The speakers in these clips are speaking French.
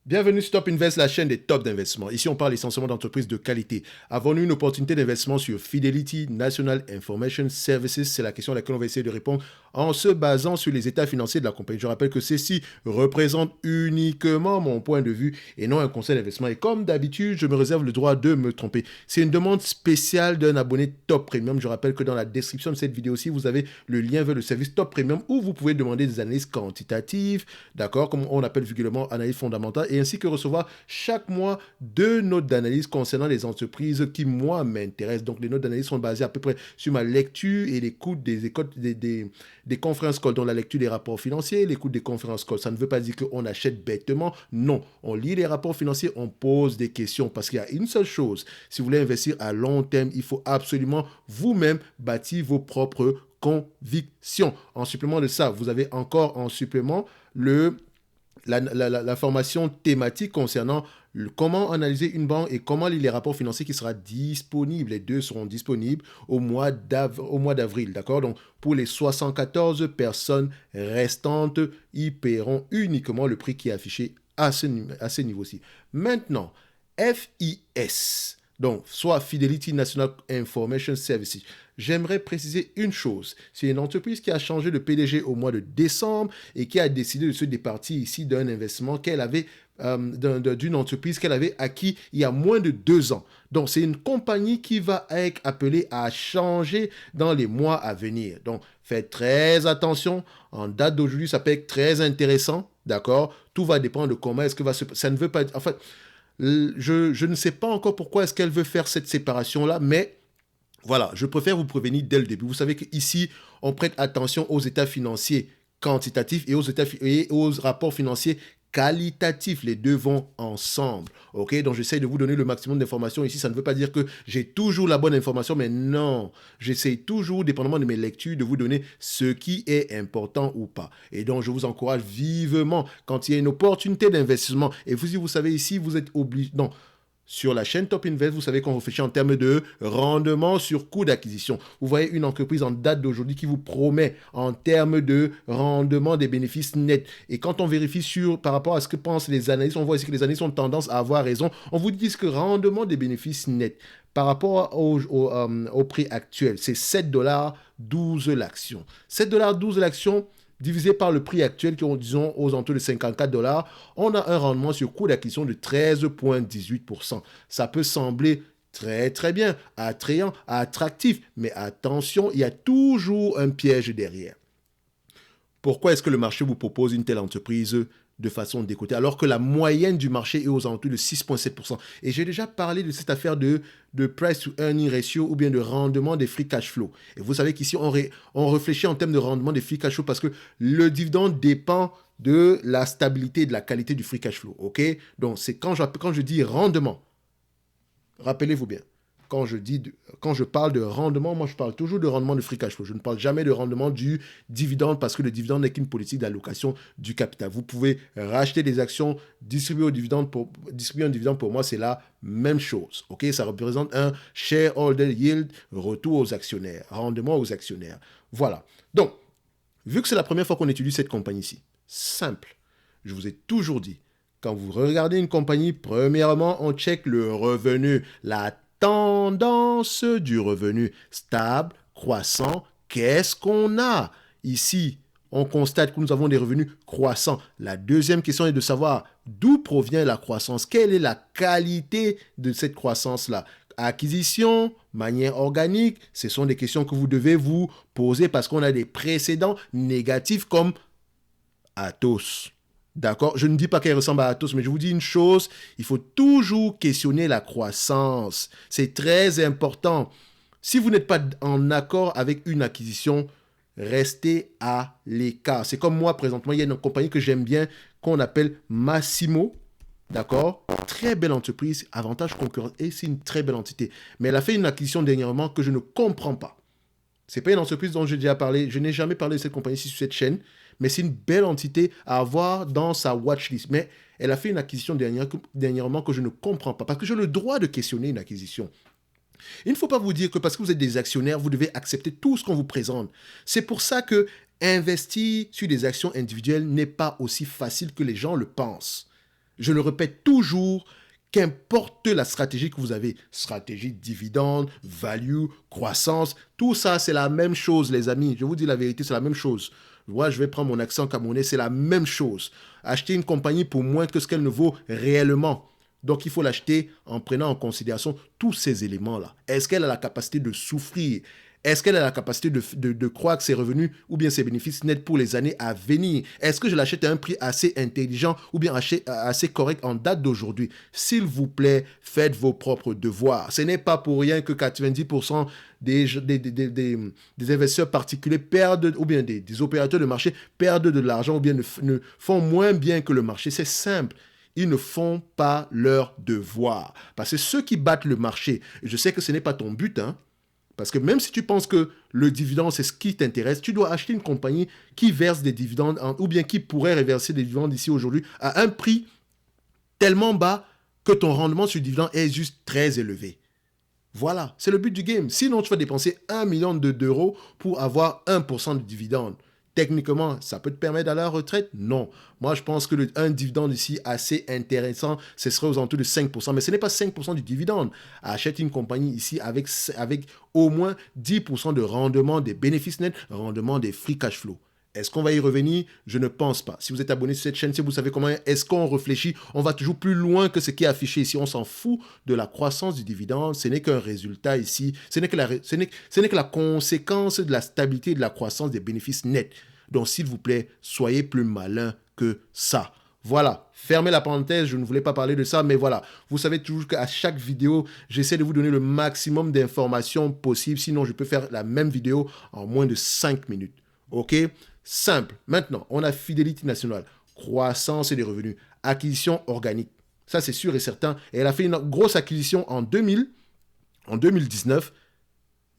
Bienvenue sur Top Invest, la chaîne des tops d'investissement. Ici, on parle essentiellement d'entreprises de qualité. Avons-nous une opportunité d'investissement sur Fidelity National Information Services? C'est la question à laquelle on va essayer de répondre en se basant sur les états financiers de la compagnie. Je rappelle que ceci représente uniquement mon point de vue et non un conseil d'investissement. Et comme d'habitude, je me réserve le droit de me tromper. C'est une demande spéciale d'un abonné Top Premium. Je rappelle que dans la description de cette vidéo-ci, vous avez le lien vers le service Top Premium où vous pouvez demander des analyses quantitatives, d'accord, comme on appelle vulgairement analyse fondamentale, et ainsi que recevoir chaque mois 2 notes d'analyse concernant les entreprises qui, moi, m'intéressent. Donc, les notes d'analyse sont basées à peu près sur ma lecture et l'écoute des conférences call, dont la lecture des rapports financiers, l'écoute des conférences call. Ça ne veut pas dire qu'on achète bêtement. Non, on lit les rapports financiers, on pose des questions parce qu'il y a une seule chose. Si vous voulez investir à long terme, il faut absolument vous-même bâtir vos propres convictions. En supplément de ça, vous avez encore en supplément la formation thématique concernant comment analyser une banque et comment lire les rapports financiers qui sera disponible. Les deux seront disponibles au mois d'avril, d'accord? Donc, pour les 74 personnes restantes, ils paieront uniquement le prix qui est affiché à ce niveau-ci. Maintenant, FIS, donc soit Fidelity National Information Services. J'aimerais préciser une chose. C'est une entreprise qui a changé de PDG au mois de décembre et qui a décidé de se départir ici d'un investissement qu'elle avait, d'une entreprise qu'elle avait acquis il y a moins de 2 ans. Donc, c'est une compagnie qui va être appelée à changer dans les mois à venir. Donc, faites très attention. En date d'aujourd'hui, ça peut être très intéressant. D'accord? Tout va dépendre de comment est-ce que va se... Ça ne veut pas... En fait, je ne sais pas encore pourquoi est-ce qu'elle veut faire cette séparation-là, mais voilà, je préfère vous prévenir dès le début. Vous savez qu'ici, on prête attention aux états financiers quantitatifs et aux rapports financiers qualitatifs. Les deux vont ensemble. Ok, donc j'essaie de vous donner le maximum d'informations ici. Ça ne veut pas dire que j'ai toujours la bonne information, mais non. J'essaie toujours, dépendamment de mes lectures, de vous donner ce qui est important ou pas. Et donc, je vous encourage vivement, quand il y a une opportunité d'investissement, et vous, si vous savez ici, vous êtes obligé... Non. Sur la chaîne Top Invest, vous savez qu'on réfléchit en termes de rendement sur coût d'acquisition. Vous voyez une entreprise en date d'aujourd'hui qui vous promet en termes de rendement des bénéfices nets. Et quand on vérifie par rapport à ce que pensent les analystes, on voit ici que les analystes ont tendance à avoir raison. On vous dit que rendement des bénéfices nets par rapport au prix actuel, c'est 7,12 $ l'action. 7,12 $ l'action divisé par le prix actuel, qui est, disons, aux alentours de 54 $, on a un rendement sur coût d'acquisition de 13,18%. Ça peut sembler très très bien, attrayant, attractif, mais attention, il y a toujours un piège derrière. Pourquoi est-ce que le marché vous propose une telle entreprise de façon décotée, alors que la moyenne du marché est aux alentours de 6,7%? Et j'ai déjà parlé de cette affaire de price to earning ratio ou bien de rendement des free cash flow. Et vous savez qu'ici, on réfléchit en termes de rendement des free cash flow parce que le dividende dépend de la stabilité et de la qualité du free cash flow. Ok? Donc, c'est quand je dis rendement, rappelez-vous bien, quand je parle de rendement, moi je parle toujours de rendement de free cash flow. Je ne parle jamais de rendement du dividende parce que le dividende n'est qu'une politique d'allocation du capital. Vous pouvez racheter des actions, distribuer un dividende pour moi, c'est la même chose. Ok, ça représente un shareholder yield, retour aux actionnaires, rendement aux actionnaires. Voilà. Donc, vu que c'est la première fois qu'on étudie cette compagnie-ci, simple, je vous ai toujours dit, quand vous regardez une compagnie, premièrement, on check le revenu, la tendance du revenu stable, croissant. Qu'est-ce qu'on a ici? On constate que nous avons des revenus croissants. La deuxième question est de savoir d'où provient la croissance. Quelle est la qualité de cette croissance-là? Acquisition, manière organique, ce sont des questions que vous devez vous poser parce qu'on a des précédents négatifs comme Atos. D'accord? Je ne dis pas qu'elle ressemble à Atos, mais je vous dis une chose, il faut toujours questionner la croissance. C'est très important. Si vous n'êtes pas en accord avec une acquisition, restez à l'écart. C'est comme moi, présentement, il y a une compagnie que j'aime bien, qu'on appelle Massimo. D'accord? Très belle entreprise, avantage concurrent, et c'est une très belle entité. Mais elle a fait une acquisition dernièrement que je ne comprends pas. C'est pas une entreprise dont j'ai déjà parlé. Je n'ai jamais parlé de cette compagnie sur cette chaîne, mais c'est une belle entité à avoir dans sa watchlist. Mais elle a fait une acquisition dernièrement que je ne comprends pas, parce que j'ai le droit de questionner une acquisition. Il ne faut pas vous dire que parce que vous êtes des actionnaires, vous devez accepter tout ce qu'on vous présente. C'est pour ça que investir sur des actions individuelles n'est pas aussi facile que les gens le pensent. Je le répète toujours, qu'importe la stratégie que vous avez, stratégie dividende, value, croissance, tout ça c'est la même chose les amis. Je vous dis la vérité, c'est la même chose. Moi, je vais prendre mon accent camerounais, c'est la même chose. Acheter une compagnie pour moins que ce qu'elle ne vaut réellement. Donc, il faut l'acheter en prenant en considération tous ces éléments-là. Est-ce qu'elle a la capacité de souffrir? Est-ce qu'elle a la capacité de croire que ses revenus ou bien ses bénéfices nets pour les années à venir? Est-ce que je l'achète à un prix assez intelligent ou bien assez correct en date d'aujourd'hui? S'il vous plaît, faites vos propres devoirs. Ce n'est pas pour rien que 90% des investisseurs particuliers perdent, ou bien des opérateurs de marché perdent de l'argent ou bien ne font moins bien que le marché. C'est simple. Ils ne font pas leur devoir. Parce que ceux qui battent le marché, et je sais que ce n'est pas ton but, hein, parce que même si tu penses que le dividende, c'est ce qui t'intéresse, tu dois acheter une compagnie qui verse des dividendes ou bien qui pourrait reverser des dividendes ici aujourd'hui à un prix tellement bas que ton rendement sur le dividende est juste très élevé. Voilà, c'est le but du game. Sinon, tu vas dépenser 1 million d'euros pour avoir 1% de dividende. Techniquement, ça peut te permettre d'aller à la retraite? Non. Moi, je pense que un dividende ici assez intéressant, ce serait aux alentours de 5%. Mais ce n'est pas 5% du dividende. Achète une compagnie ici avec au moins 10% de rendement des bénéfices nets, rendement des free cash flow. Est-ce qu'on va y revenir? Je ne pense pas. Si vous êtes abonné sur cette chaîne, si vous savez comment est-ce qu'on réfléchit, on va toujours plus loin que ce qui est affiché ici. On s'en fout de la croissance du dividende. Ce n'est qu'un résultat ici. Ce n'est que la conséquence de la stabilité et de la croissance des bénéfices nets. Donc, s'il vous plaît, soyez plus malin que ça. Voilà, fermez la parenthèse, je ne voulais pas parler de ça, mais voilà. Vous savez toujours qu'à chaque vidéo, j'essaie de vous donner le maximum d'informations possibles. Sinon, je peux faire la même vidéo en moins de 5 minutes. OK? Simple. Maintenant, on a fidélité nationale, croissance et des revenus, acquisition organique. Ça, c'est sûr et certain. Et elle a fait une grosse acquisition en 2019.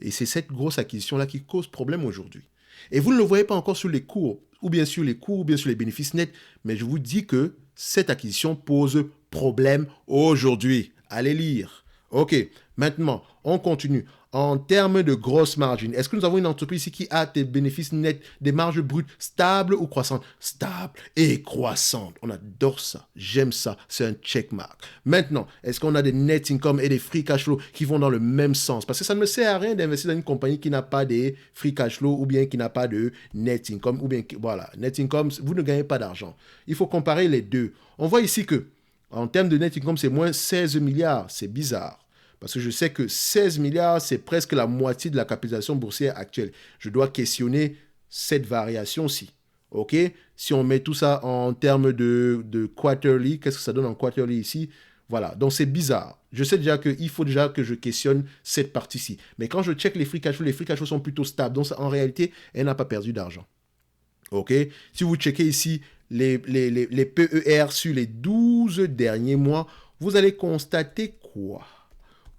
Et c'est cette grosse acquisition-là qui cause problème aujourd'hui. Et vous ne le voyez pas encore sur les cours, ou bien sur les cours, ou bien sur les bénéfices nets. Mais je vous dis que cette acquisition pose problème aujourd'hui. Allez lire. OK. Maintenant, on continue. En termes de grosse margine, est-ce que nous avons une entreprise ici qui a des bénéfices nets, des marges brutes stables ou croissantes? Stables et croissantes. On adore ça. J'aime ça. C'est un checkmark. Maintenant, est-ce qu'on a des net income et des free cash flow qui vont dans le même sens? Parce que ça ne me sert à rien d'investir dans une compagnie qui n'a pas des free cash flow ou bien qui n'a pas de net income ou bien, voilà, net income, vous ne gagnez pas d'argent. Il faut comparer les deux. On voit ici que, en termes de net income, c'est moins 16 milliards. C'est bizarre. Parce que je sais que 16 milliards, c'est presque la moitié de la capitalisation boursière actuelle. Je dois questionner cette variation-ci. OK? Si on met tout ça en termes de quarterly, qu'est-ce que ça donne en quarterly ici? Voilà. Donc, c'est bizarre. Je sais déjà qu'il faut déjà que je questionne cette partie-ci. Mais quand je check les free cash flow sont plutôt stables. Donc, en réalité, elle n'a pas perdu d'argent. OK? Si vous checkez ici les PER sur les 12 derniers mois, vous allez constater quoi?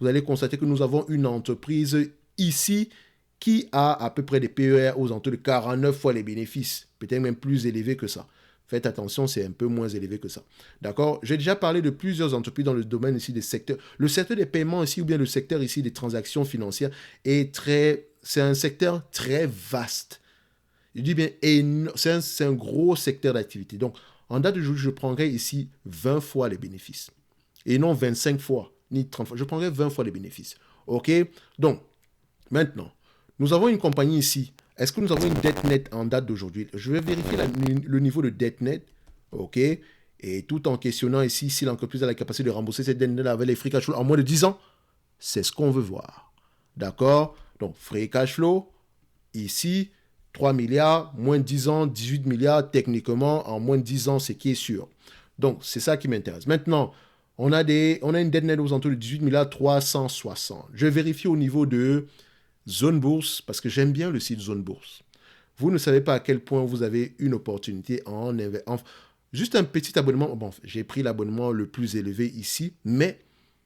Vous allez constater que nous avons une entreprise ici qui a à peu près des PER aux alentours de 49 fois les bénéfices, peut-être même plus élevés que ça. Faites attention, c'est un peu moins élevé que ça. D'accord? J'ai déjà parlé de plusieurs entreprises dans le domaine ici des secteurs. Le secteur des paiements ici, ou bien le secteur ici des transactions financières, c'est un secteur très vaste. Je dis bien, c'est un gros secteur d'activité. Donc, en date d'aujourd'hui, je prendrai ici 20 fois les bénéfices. Et non 25 fois, ni 30 fois. Je prendrai 20 fois les bénéfices. OK? Donc, maintenant, nous avons une compagnie ici. Est-ce que nous avons une dette nette en date d'aujourd'hui? Je vais vérifier le niveau de dette nette. OK? Et tout en questionnant ici si l'entreprise a la capacité de rembourser cette dette nette avec les free cash flow en moins de 10 ans. C'est ce qu'on veut voir. D'accord? Donc, free cash flow, ici, 3 milliards, moins de 10 ans, 18 milliards, techniquement, en moins de 10 ans, c'est qui est sûr. Donc, c'est ça qui m'intéresse. Maintenant, on a une dette nette aux alentours de 18 milliards 360. Je vérifie au niveau de Zone Bourse, parce que j'aime bien le site Zone Bourse. Vous ne savez pas à quel point vous avez une opportunité juste un petit abonnement. Bon, j'ai pris l'abonnement le plus élevé ici, mais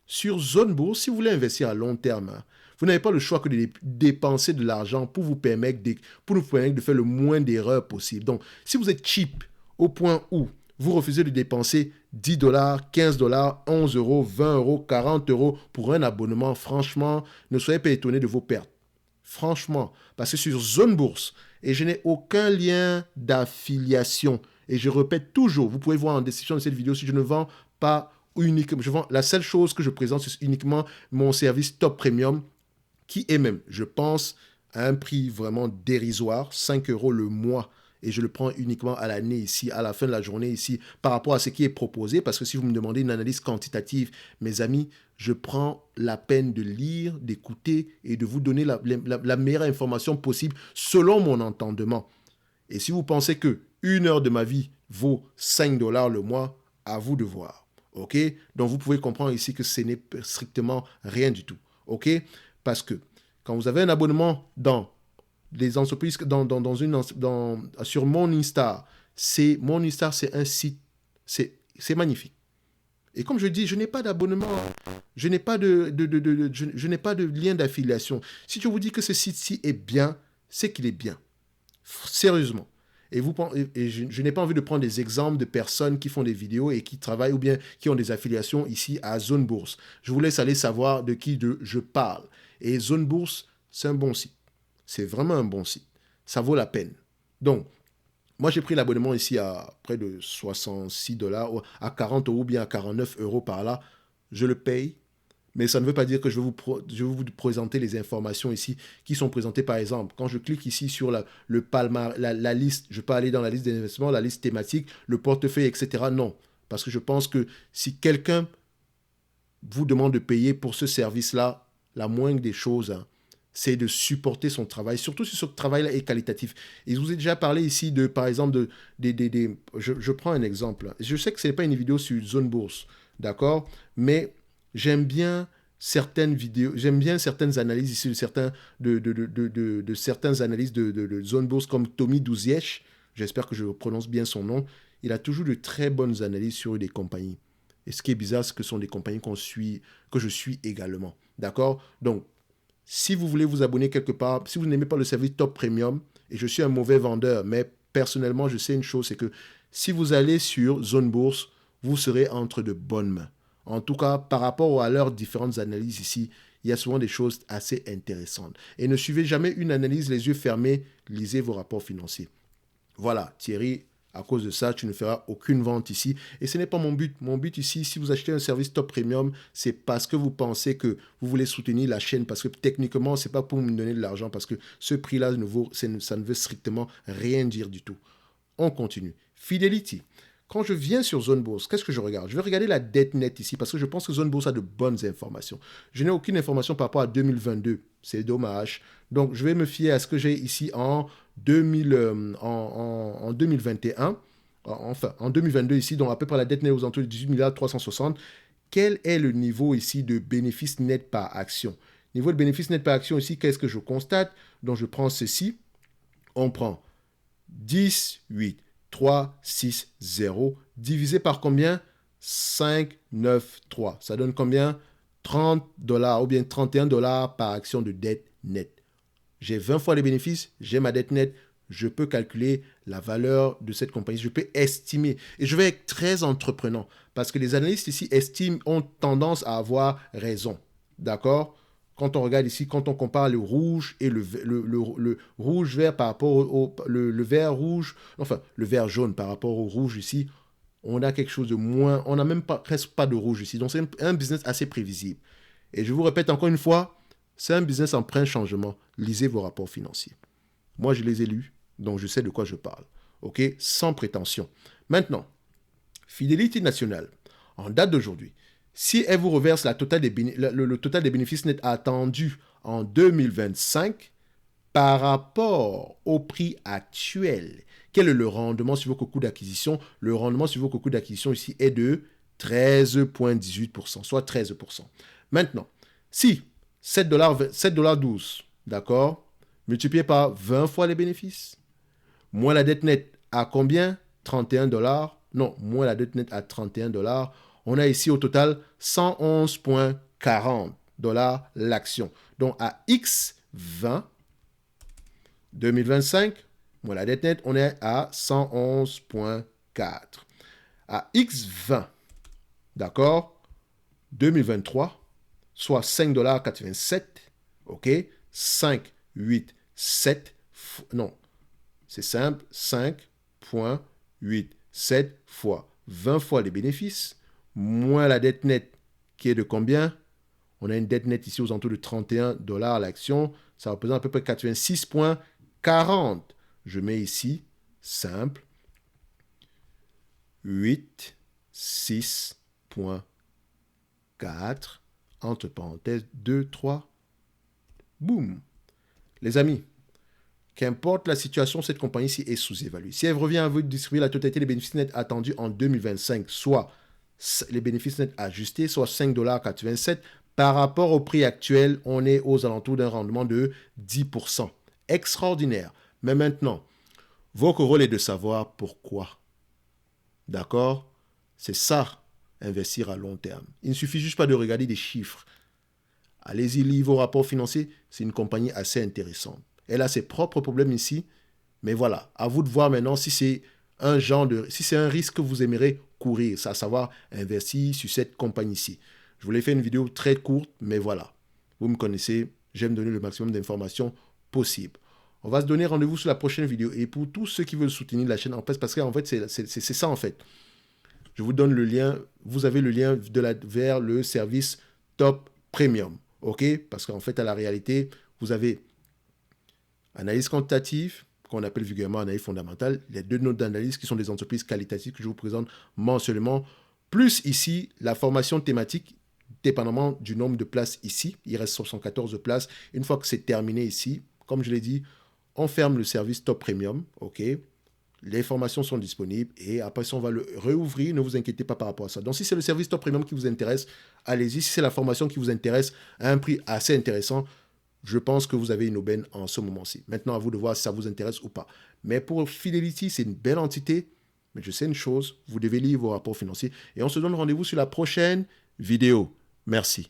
sur Zone Bourse, si vous voulez investir à long terme, vous n'avez pas le choix que de dépenser de l'argent pour vous permettre de faire le moins d'erreurs possible. Donc, si vous êtes cheap au point où vous refusez de dépenser 10 dollars, 15 dollars, 11 euros, 20 euros, 40 euros pour un abonnement, franchement, ne soyez pas étonnés de vos pertes. Franchement, parce que sur Zone Bourse, et je n'ai aucun lien d'affiliation, Et je répète toujours, vous pouvez voir en description de cette vidéo, si je ne vends pas uniquement, la seule chose que je présente, c'est uniquement mon service Top Premium, qui est même, je pense, à un prix vraiment dérisoire, 5 € le mois. Et je le prends uniquement à l'année ici, à la fin de la journée ici, par rapport à ce qui est proposé. Parce que si vous me demandez une analyse quantitative, mes amis, je prends la peine de lire, d'écouter et de vous donner la meilleure information possible selon mon entendement. Et si vous pensez que 1 heure de ma vie vaut 5 $ le mois, à vous de voir. OK? Donc vous pouvez comprendre ici que ce n'est strictement rien du tout. OK? Parce que quand vous avez un abonnement dans les entreprises, sur Morningstar, Morningstar, c'est un site, c'est magnifique. Et comme je dis, je n'ai pas d'abonnement, je n'ai pas je n'ai pas de lien d'affiliation. Si je vous dis que ce site-ci est bien, c'est qu'il est bien. Sérieusement. Et je n'ai pas envie de prendre des exemples de personnes qui font des vidéos et qui travaillent ou bien qui ont des affiliations ici à Zone Bourse. Je vous laisse aller savoir de qui je parle. Et Zone Bourse, c'est un bon site. C'est vraiment un bon site. Ça vaut la peine. Donc, moi, j'ai pris l'abonnement ici à près de 66 $, à 40 € ou bien à 49 € par là. Je le paye. Mais ça ne veut pas dire que je vais vous présenter les informations ici qui sont présentées, par exemple. Quand je clique ici sur la liste, je peux aller dans la liste des investissements, la liste thématique, le portefeuille, etc. Non. Parce que je pense que si quelqu'un vous demande de payer pour ce service-là, la moindre des choses, hein, c'est de supporter son travail, surtout si ce travail-là est qualitatif. Et je vous ai déjà parlé ici de, par exemple, je prends un exemple. Je sais que ce n'est pas une vidéo sur Zone Bourse, d'accord? Mais j'aime bien certaines vidéos, j'aime bien certaines analyses ici de certaines analyses de Zone Bourse comme Tommy Douzièche. J'espère que je prononce bien son nom. Il a toujours de très bonnes analyses sur des compagnies. Et ce qui est bizarre, c'est que ce sont des compagnies que je suis également. D'accord? Donc, si vous voulez vous abonner quelque part, si vous n'aimez pas le service Top Premium, et je suis un mauvais vendeur, mais personnellement, je sais une chose, c'est que si vous allez sur Zone Bourse, vous serez entre de bonnes mains. En tout cas, par rapport à leurs différentes analyses ici, il y a souvent des choses assez intéressantes. Et ne suivez jamais une analyse les yeux fermés, lisez vos rapports financiers. Voilà, Thierry, à cause de ça, tu ne feras aucune vente ici. Et ce n'est pas mon but. Mon but ici, si vous achetez un service Top Premium, c'est parce que vous pensez que vous voulez soutenir la chaîne. Parce que techniquement, ce n'est pas pour me donner de l'argent. Parce que ce prix-là, ça ne veut strictement rien dire du tout. On continue. Fidelity. Quand je viens sur Zone Bourse, qu'est-ce que je regarde? Je vais regarder la dette nette ici parce que je pense que Zone Bourse a de bonnes informations. Je n'ai aucune information par rapport à 2022. C'est dommage. Donc, je vais me fier à ce que j'ai ici en 2021. Enfin, en 2022 ici, donc à peu près la dette nette aux alentours de 18,360 milliards. Quel est le niveau ici de bénéfice net par action? Niveau de bénéfice net par action ici, qu'est-ce que je constate? Donc, je prends ceci. On prend 10, 8, 3, 6, 0, divisé par combien? 5, 9, 3. Ça donne combien? 30 $ ou bien 31 $ par action de dette nette. J'ai 20 fois les bénéfices, j'ai ma dette nette, je peux calculer la valeur de cette compagnie, je peux estimer. Et je vais être très entreprenant parce que les analystes ici ont tendance à avoir raison. D'accord? Quand on regarde ici, quand on compare le rouge et le rouge-vert par rapport le vert rouge, enfin le vert jaune par rapport au rouge ici, on a quelque chose de moins, on n'a même presque pas de rouge ici. Donc c'est un business assez prévisible. Et je vous répète encore une fois, c'est un business en plein changement. Lisez vos rapports financiers. Moi, je les ai lus, donc je sais de quoi je parle. OK? Sans prétention. Maintenant, Fidelity Nationale, en date d'aujourd'hui, si elle vous reverse le total des bénéfices nets attendus en 2025 par rapport au prix actuel, quel est le rendement sur vos coûts d'acquisition? Le rendement sur vos coûts d'acquisition ici est de 13,18%, soit 13%. Maintenant, si 7,12 $, d'accord, multiplié par 20 fois les bénéfices, moins la dette nette à combien? 31 $. Non, moins la dette nette à 31 $. On a ici au total 111,40 $ l'action. Donc à X20, 2025, moins la dette nette, on est à 111,4. À X20, d'accord, 2023, soit 5,87 $, ok, 5, 7, non, c'est simple, 5,87 7 fois 20 fois les bénéfices, moins la dette nette qui est de combien? On a une dette nette ici aux alentours de 31 $ l'action. Ça représente à peu près 86,40. Je mets ici, simple, 8, 6,4, entre parenthèses, 2, 3. Boum. Les amis, qu'importe la situation, cette compagnie-ci est sous-évaluée. Si elle revient à vous distribuer la totalité des bénéfices nets attendus en 2025, soit les bénéfices nets ajustés, soit 5,87 $, par rapport au prix actuel, on est aux alentours d'un rendement de 10%. Extraordinaire. Mais maintenant, votre rôle est de savoir pourquoi. D'accord? C'est ça, investir à long terme. Il ne suffit juste pas de regarder des chiffres. Allez-y, lire vos rapports financiers. C'est une compagnie assez intéressante. Elle a ses propres problèmes ici. Mais voilà, à vous de voir maintenant si c'est si c'est un risque que vous aimeriez courir, c'est à savoir investir sur cette compagnie-ci. Je voulais faire une vidéo très courte, mais voilà. Vous me connaissez, j'aime donner le maximum d'informations possible. On va se donner rendez-vous sur la prochaine vidéo. Et pour tous ceux qui veulent soutenir la chaîne, en fait, parce qu'en fait, c'est ça en fait. Je vous donne le lien. Vous avez le lien vers le service Top Premium. OK? Parce qu'en fait, à la réalité, vous avez analyse quantitative, qu'on appelle vulgairement analyse fondamentale, les 2 notes d'analyse qui sont des entreprises qualitatives que je vous présente mensuellement, plus ici la formation thématique, dépendamment du nombre de places ici. Il reste 74 places. Une fois que c'est terminé ici, comme je l'ai dit, on ferme le service Top Premium. OK? Les formations sont disponibles et après ça, on va le réouvrir. Ne vous inquiétez pas par rapport à ça. Donc, si c'est le service Top Premium qui vous intéresse, allez-y. Si c'est la formation qui vous intéresse à un prix assez intéressant, je pense que vous avez une aubaine en ce moment-ci. Maintenant, à vous de voir si ça vous intéresse ou pas. Mais pour Fidelity, c'est une belle entité. Mais je sais une chose, vous devez lire vos rapports financiers. Et on se donne rendez-vous sur la prochaine vidéo. Merci.